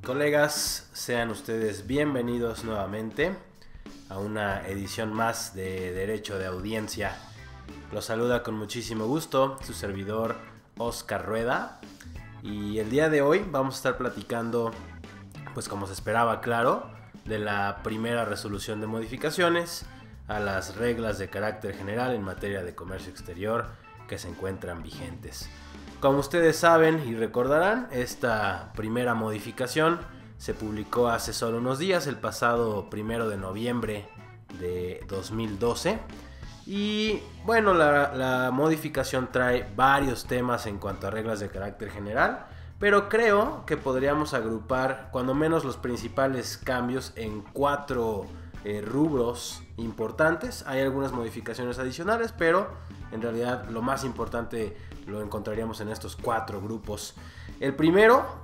Colegas, sean ustedes bienvenidos nuevamente a una edición más de Derecho de Audiencia. Los saluda con muchísimo gusto su servidor Oscar Rueda, y el día de hoy vamos a estar platicando, pues como se esperaba, claro, de la primera resolución de modificaciones a las reglas de carácter general en materia de comercio exterior que se encuentran vigentes. Como ustedes saben y recordarán, esta primera modificación se publicó hace solo unos días, el pasado 1 de noviembre de 2012. Y bueno, la modificación trae varios temas en cuanto a reglas de carácter general, pero creo que podríamos agrupar cuando menos los principales cambios en 4 rubros importantes. Hay algunas modificaciones adicionales, pero en realidad lo más importante lo encontraríamos en estos 4 grupos. El primero,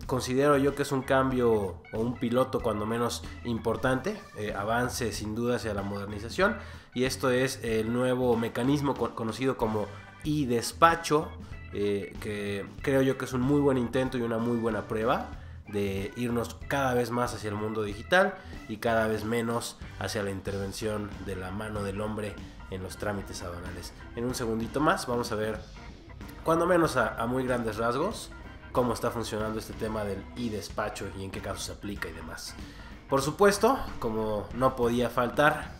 considero yo que es un cambio o un piloto cuando menos importante, avance sin duda hacia la modernización, y esto es el nuevo mecanismo conocido como e-despacho, que creo yo que es un muy buen intento y una muy buena prueba de irnos cada vez más hacia el mundo digital y cada vez menos hacia la intervención de la mano del hombre en los trámites aduanales. En un segundito más vamos a ver, cuando menos a muy grandes rasgos, cómo está funcionando este tema del e-despacho y en qué casos se aplica y demás. Por supuesto, como no podía faltar,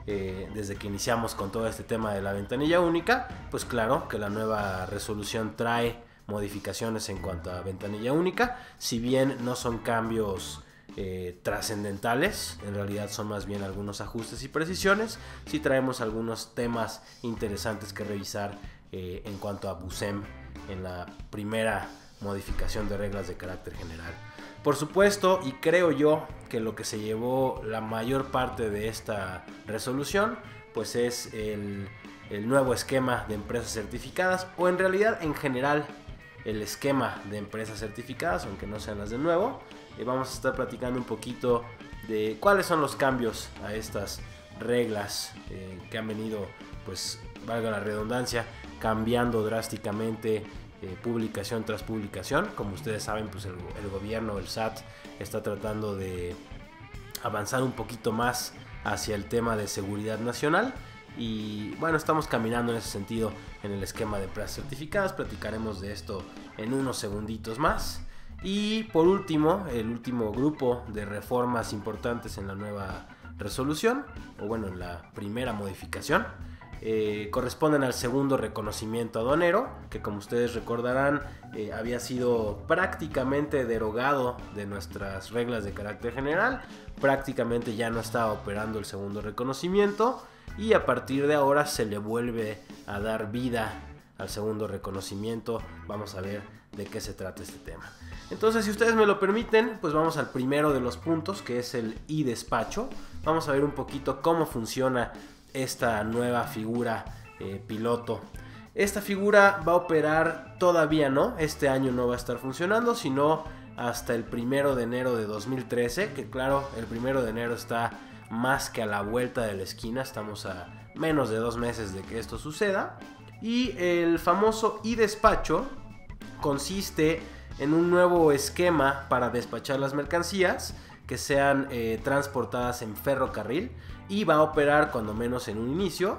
desde que iniciamos con todo este tema de la ventanilla única, pues claro que la nueva resolución trae modificaciones en cuanto a ventanilla única. Si bien no son cambios trascendentales, en realidad son más bien algunos ajustes y precisiones. Sí traemos algunos temas interesantes que revisar en cuanto a BUSEM en la primera modificación de reglas de carácter general. Por supuesto, y creo yo que lo que se llevó la mayor parte de esta resolución, pues es el nuevo esquema de empresas certificadas, o en realidad en general el esquema de empresas certificadas, aunque no sean las de nuevo. Vamos a estar platicando un poquito de cuáles son los cambios a estas reglas que han venido, pues valga la redundancia, cambiando drásticamente publicación tras publicación. Como ustedes saben, pues el gobierno, el SAT, está tratando de avanzar un poquito más hacia el tema de seguridad nacional. Y bueno, estamos caminando en ese sentido en el esquema de empresas certificadas. Platicaremos de esto en unos segunditos más. Y por último, el último grupo de reformas importantes en la nueva resolución, o bueno, en la primera modificación, corresponden al segundo reconocimiento aduanero, que como ustedes recordarán había sido prácticamente derogado de nuestras reglas de carácter general. Prácticamente ya no estaba operando el segundo reconocimiento, y a partir de ahora se le vuelve a dar vida al segundo reconocimiento. Vamos a ver de qué se trata este tema. Entonces, si ustedes me lo permiten, pues vamos al primero de los puntos, que es el e-despacho. Vamos a ver un poquito cómo funciona esta nueva figura piloto. Esta figura va a operar todavía no, este año no va a estar funcionando, sino hasta el 1 de enero de 2013, que claro, el 1 de enero está más que a la vuelta de la esquina. Estamos a menos de 2 meses de que esto suceda. Y el famoso e-despacho consiste en un nuevo esquema para despachar las mercancías que sean transportadas en ferrocarril, y va a operar, cuando menos en un inicio,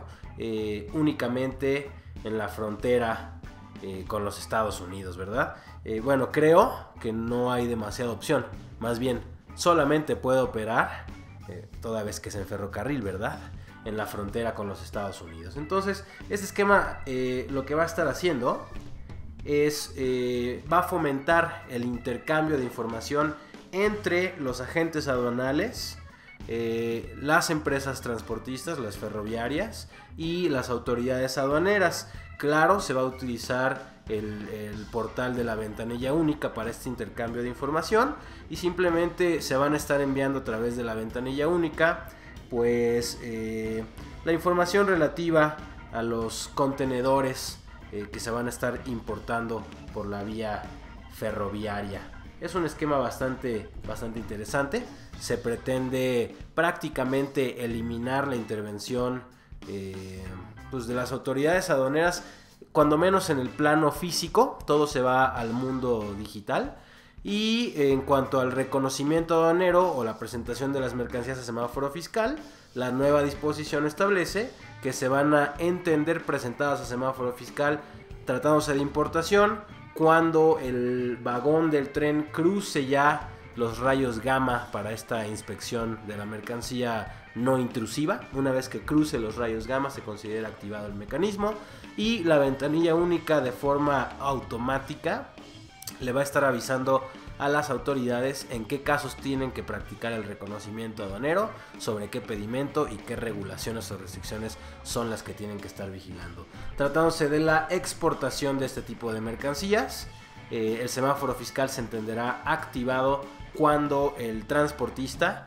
únicamente en la frontera con los Estados Unidos, ¿verdad? Bueno, creo que no hay demasiada opción. Más bien, solamente puede operar, toda vez que es en ferrocarril, ¿verdad?, en la frontera con los Estados Unidos. Entonces, este esquema lo que va a estar haciendo es, va a fomentar el intercambio de información entre los agentes aduanales, las empresas transportistas, las ferroviarias y las autoridades aduaneras. Claro, se va a utilizar el portal de la ventanilla única para este intercambio de información, y simplemente se van a estar enviando a través de la ventanilla única, pues la información relativa a los contenedores que se van a estar importando por la vía ferroviaria. Es un esquema bastante interesante. Se pretende prácticamente eliminar la intervención pues de las autoridades aduaneras, cuando menos en el plano físico. Todo se va al mundo digital. Y en cuanto al reconocimiento aduanero o la presentación de las mercancías a semáforo fiscal, la nueva disposición establece que se van a entender presentadas a semáforo fiscal tratándose de importación cuando el vagón del tren cruce ya los rayos gamma para esta inspección de la mercancía no intrusiva. Una vez que cruce los rayos gamma se considera activado el mecanismo y la ventanilla única de forma automática le va a estar avisando a las autoridades en qué casos tienen que practicar el reconocimiento aduanero, sobre qué pedimento y qué regulaciones o restricciones son las que tienen que estar vigilando. Tratándose de la exportación de este tipo de mercancías, el semáforo fiscal se entenderá activado cuando el transportista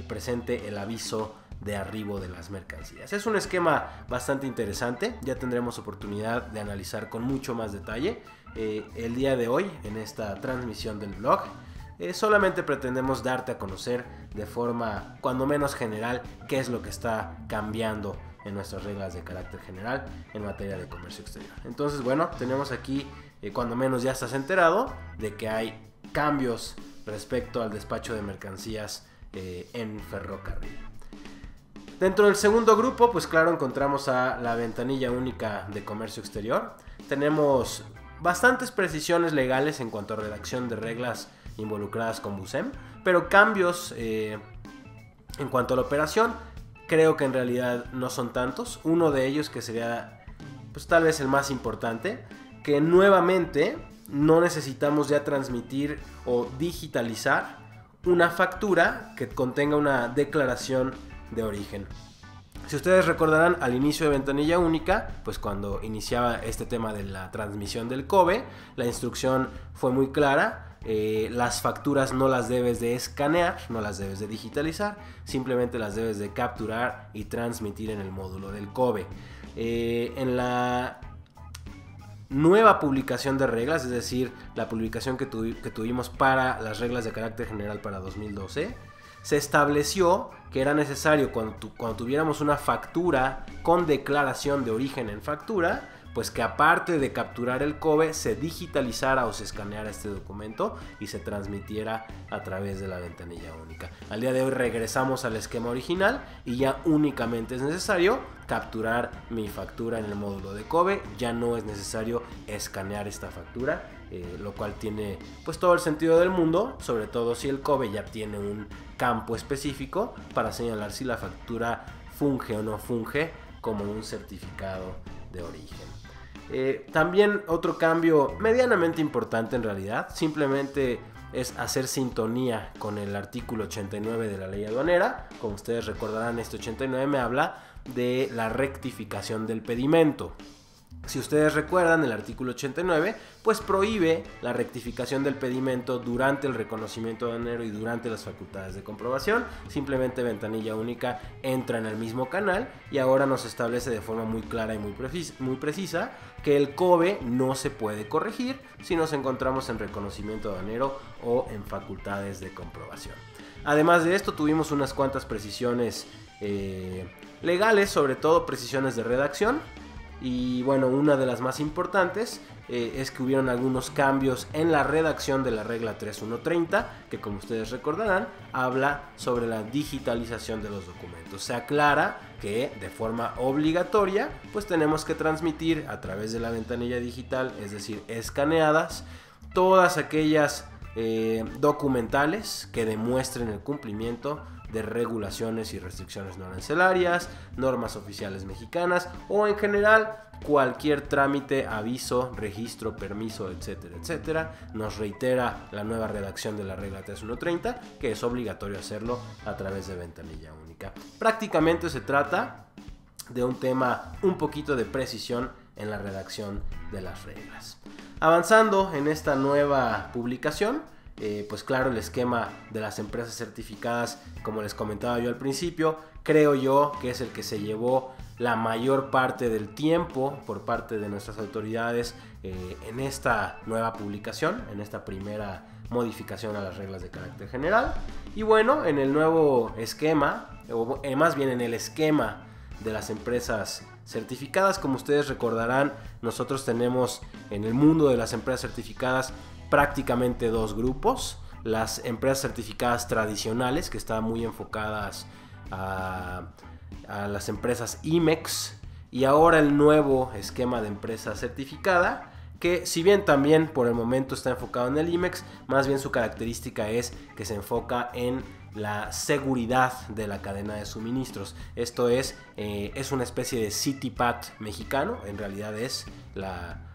presente el aviso de arribo de las mercancías. Es un esquema bastante interesante, ya tendremos oportunidad de analizar con mucho más detalle. El día de hoy, en esta transmisión del blog, solamente pretendemos darte a conocer de forma cuando menos general qué es lo que está cambiando en nuestras reglas de carácter general en materia de comercio exterior. Entonces, bueno, tenemos aquí, cuando menos ya estás enterado de que hay cambios respecto al despacho de mercancías en ferrocarril. Dentro del segundo grupo, pues claro, encontramos a la ventanilla única de comercio exterior. Tenemos bastantes precisiones legales en cuanto a redacción de reglas involucradas con BUSEM, pero cambios en cuanto a la operación creo que en realidad no son tantos. Uno de ellos, que sería pues tal vez el más importante, que nuevamente no necesitamos ya transmitir o digitalizar una factura que contenga una declaración de origen. Si ustedes recordarán, al inicio de ventanilla única, pues cuando iniciaba este tema de la transmisión del COBE, la instrucción fue muy clara. Las facturas no las debes de escanear, no las debes de digitalizar, simplemente las debes de capturar y transmitir en el módulo del COBE. En la nueva publicación de reglas, es decir, la publicación que tuvimos para las reglas de carácter general para 2012, se estableció que era necesario cuando tuviéramos una factura con declaración de origen en factura, pues que aparte de capturar el COBE se digitalizara o se escaneara este documento y se transmitiera a través de la ventanilla única. Al día de hoy regresamos al esquema original y ya únicamente es necesario capturar mi factura en el módulo de COBE, ya no es necesario escanear esta factura, lo cual tiene pues todo el sentido del mundo, sobre todo si el COBE ya tiene un campo específico para señalar si la factura funge o no funge como un certificado de origen. También otro cambio medianamente importante en realidad, simplemente es hacer sintonía con el artículo 89 de la ley aduanera. Como ustedes recordarán, este 89 me habla de la rectificación del pedimento. Si ustedes recuerdan, el artículo 89 pues prohíbe la rectificación del pedimento durante el reconocimiento aduanero y durante las facultades de comprobación. Simplemente ventanilla única entra en el mismo canal y ahora nos establece de forma muy clara y muy precisa que el COBE no se puede corregir si nos encontramos en reconocimiento aduanero o en facultades de comprobación. Además de esto, tuvimos unas cuantas precisiones legales, sobre todo precisiones de redacción. Y bueno, una de las más importantes es que hubieron algunos cambios en la redacción de la regla 3130, que como ustedes recordarán, habla sobre la digitalización de los documentos. Se aclara que de forma obligatoria, pues tenemos que transmitir a través de la ventanilla digital, es decir, escaneadas, todas aquellas documentales que demuestren el cumplimiento de regulaciones y restricciones no arancelarias, normas oficiales mexicanas o en general cualquier trámite, aviso, registro, permiso, etcétera, etcétera. Nos reitera la nueva redacción de la regla 3130 que es obligatorio hacerlo a través de ventanilla única. Prácticamente se trata de un tema un poquito de precisión en la redacción de las reglas. Avanzando en esta nueva publicación, pues claro, el esquema de las empresas certificadas, como les comentaba yo al principio, creo yo que es el que se llevó la mayor parte del tiempo por parte de nuestras autoridades en esta nueva publicación, en esta primera modificación a las reglas de carácter general. Y bueno, en el nuevo esquema, o más bien en el esquema de las empresas certificadas, como ustedes recordarán, nosotros tenemos en el mundo de las empresas certificadas prácticamente dos grupos: las empresas certificadas tradicionales, que están muy enfocadas a las empresas IMEX, y ahora el nuevo esquema de empresa certificada, que si bien también por el momento está enfocado en el IMEX, más bien su característica es que se enfoca en la seguridad de la cadena de suministros. Esto es una especie de CityPat mexicano, en realidad es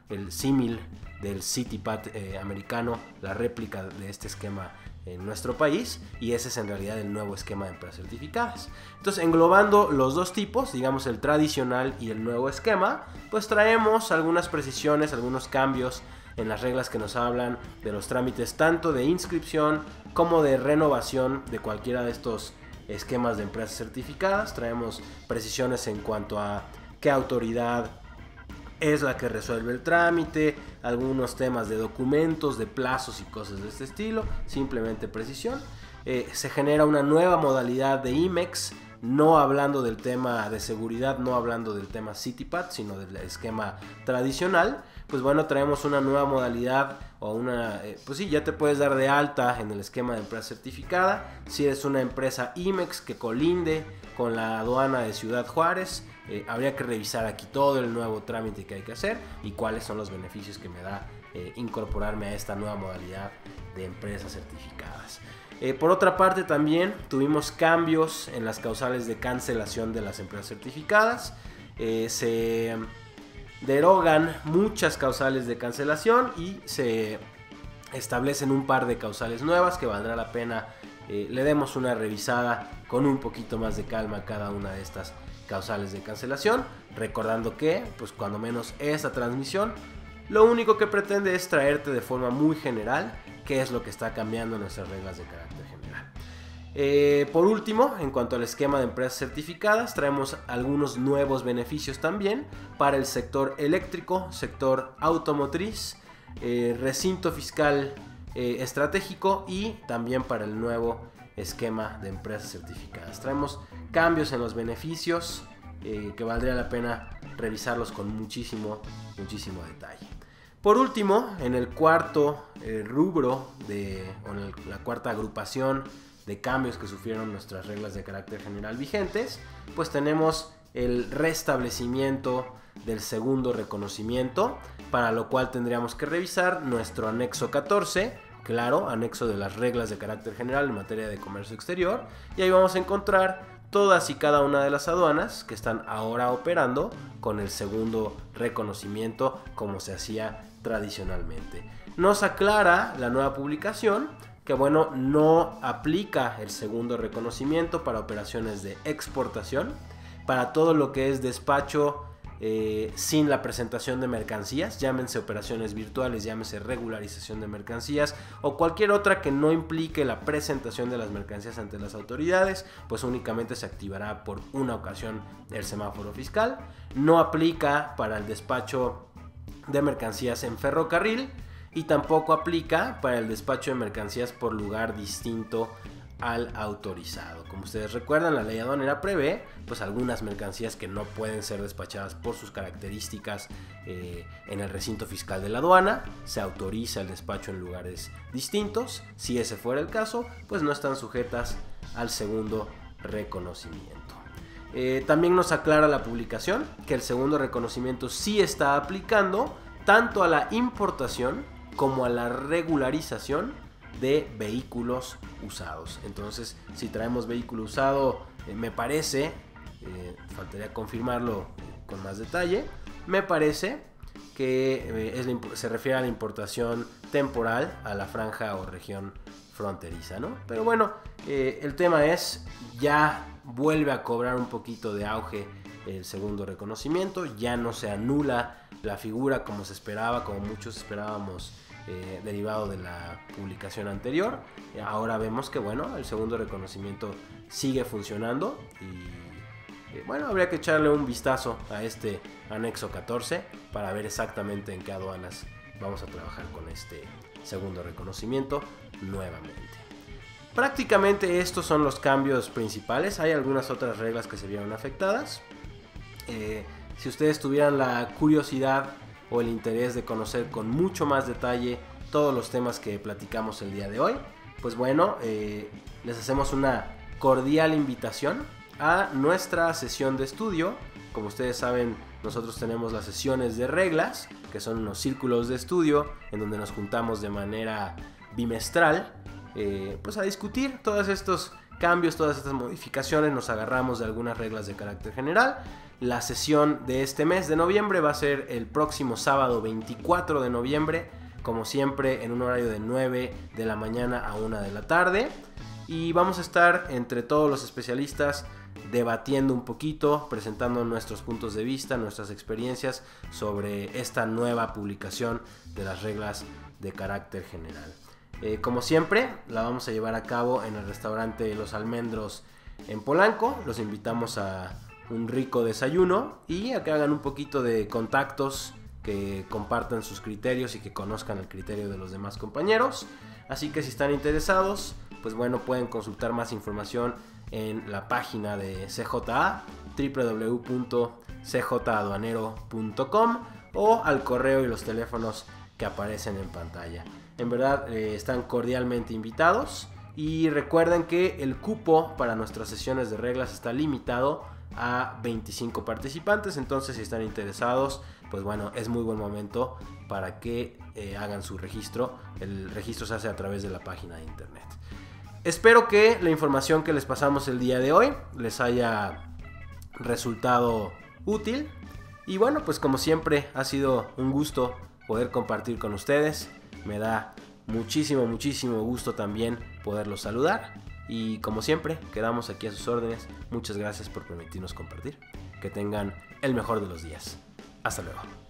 el símil del CityPat americano, la réplica de este esquema en nuestro país, y ese es en realidad el nuevo esquema de empresas certificadas. Entonces, englobando los dos tipos, digamos el tradicional y el nuevo esquema, pues traemos algunas precisiones, algunos cambios en las reglas que nos hablan de los trámites tanto de inscripción como de renovación de cualquiera de estos esquemas de empresas certificadas. Traemos precisiones en cuanto a qué autoridad es la que resuelve el trámite, algunos temas de documentos, de plazos y cosas de este estilo, simplemente precisión. Se genera una nueva modalidad de IMEX, no hablando del tema de seguridad, no hablando del tema CityPat, sino del esquema tradicional. Pues bueno, traemos una nueva modalidad o pues sí, ya te puedes dar de alta en el esquema de empresa certificada si eres una empresa IMEX que colinde con la aduana de Ciudad Juárez. Habría que revisar aquí todo el nuevo trámite que hay que hacer y cuáles son los beneficios que me da incorporarme a esta nueva modalidad de empresas certificadas. Por otra parte, también tuvimos cambios en las causales de cancelación de las empresas certificadas. Se derogan muchas causales de cancelación y se establecen un par de causales nuevas que valdrá la pena le demos una revisada con un poquito más de calma a cada una de estas causales de cancelación, recordando que pues cuando menos esta transmisión lo único que pretende es traerte de forma muy general qué es lo que está cambiando en nuestras reglas de carácter general. Por último, en cuanto al esquema de empresas certificadas, traemos algunos nuevos beneficios también para el sector eléctrico, sector automotriz, recinto fiscal estratégico y también para el nuevo esquema de empresas certificadas. Traemos cambios en los beneficios que valdría la pena revisarlos con muchísimo detalle. Por último, en el cuarto rubro en la cuarta agrupación de cambios que sufrieron nuestras reglas de carácter general vigentes, pues tenemos el restablecimiento del segundo reconocimiento, para lo cual tendríamos que revisar nuestro anexo 14, claro, anexo de las reglas de carácter general en materia de comercio exterior, y ahí vamos a encontrar todas y cada una de las aduanas que están ahora operando con el segundo reconocimiento como se hacía tradicionalmente. Nos aclara la nueva publicación que bueno, no aplica el segundo reconocimiento para operaciones de exportación, para todo lo que es despacho sin la presentación de mercancías, llámense operaciones virtuales, llámese regularización de mercancías o cualquier otra que no implique la presentación de las mercancías ante las autoridades, pues únicamente se activará por una ocasión el semáforo fiscal. No aplica para el despacho de mercancías en ferrocarril y tampoco aplica para el despacho de mercancías por lugar distinto al autorizado. Como ustedes recuerdan, la ley aduanera prevé pues algunas mercancías que no pueden ser despachadas por sus características en el recinto fiscal de la aduana. Se autoriza el despacho en lugares distintos. Si ese fuera el caso, pues no están sujetas al segundo reconocimiento. También nos aclara la publicación que el segundo reconocimiento sí está aplicando tanto a la importación como a la regularización de vehículos usados. Entonces, si traemos vehículo usado, me parece, faltaría confirmarlo con más detalle, me parece que se refiere a la importación temporal a la franja o región fronteriza, ¿no? Pero bueno, el tema es, ya vuelve a cobrar un poquito de auge el segundo reconocimiento, ya no se anula la figura como se esperaba, como muchos esperábamos, derivado de la publicación anterior. Ahora vemos que bueno, el segundo reconocimiento sigue funcionando y bueno, habría que echarle un vistazo a este anexo 14 para ver exactamente en qué aduanas vamos a trabajar con este segundo reconocimiento nuevamente. Prácticamente estos son los cambios principales. Hay algunas otras reglas que se vieron afectadas. Si ustedes tuvieran la curiosidad o el interés de conocer con mucho más detalle todos los temas que platicamos el día de hoy. Pues bueno, les hacemos una cordial invitación a nuestra sesión de estudio. Como ustedes saben, nosotros tenemos las sesiones de reglas, que son unos círculos de estudio en donde nos juntamos de manera bimestral, pues a discutir todos estos cambios, todas estas modificaciones. Nos agarramos de algunas reglas de carácter general. La sesión de este mes de noviembre va a ser el próximo sábado 24 de noviembre, como siempre en un horario de 9 de la mañana a 1 de la tarde. Y vamos a estar entre todos los especialistas debatiendo un poquito, presentando nuestros puntos de vista, nuestras experiencias sobre esta nueva publicación de las reglas de carácter general. Como siempre, la vamos a llevar a cabo en el restaurante Los Almendros en Polanco. Los invitamos a un rico desayuno y a que hagan un poquito de contactos, que compartan sus criterios y que conozcan el criterio de los demás compañeros. Así que si están interesados, pues bueno, pueden consultar más información en la página de CJA, www.cjaduanero.com, o al correo y los teléfonos que aparecen en pantalla. En verdad, están cordialmente invitados, y recuerden que el cupo para nuestras sesiones de reglas está limitado a 25 participantes. Entonces, si están interesados, pues bueno, es muy buen momento para que hagan su registro. El registro se hace a través de la página de internet. Espero que la información que les pasamos el día de hoy les haya resultado útil. Y bueno, pues como siempre, ha sido un gusto poder compartir con ustedes. Me da muchísimo gusto también poderlos saludar. Y como siempre, quedamos aquí a sus órdenes. Muchas gracias por permitirnos compartir. Que tengan el mejor de los días. Hasta luego.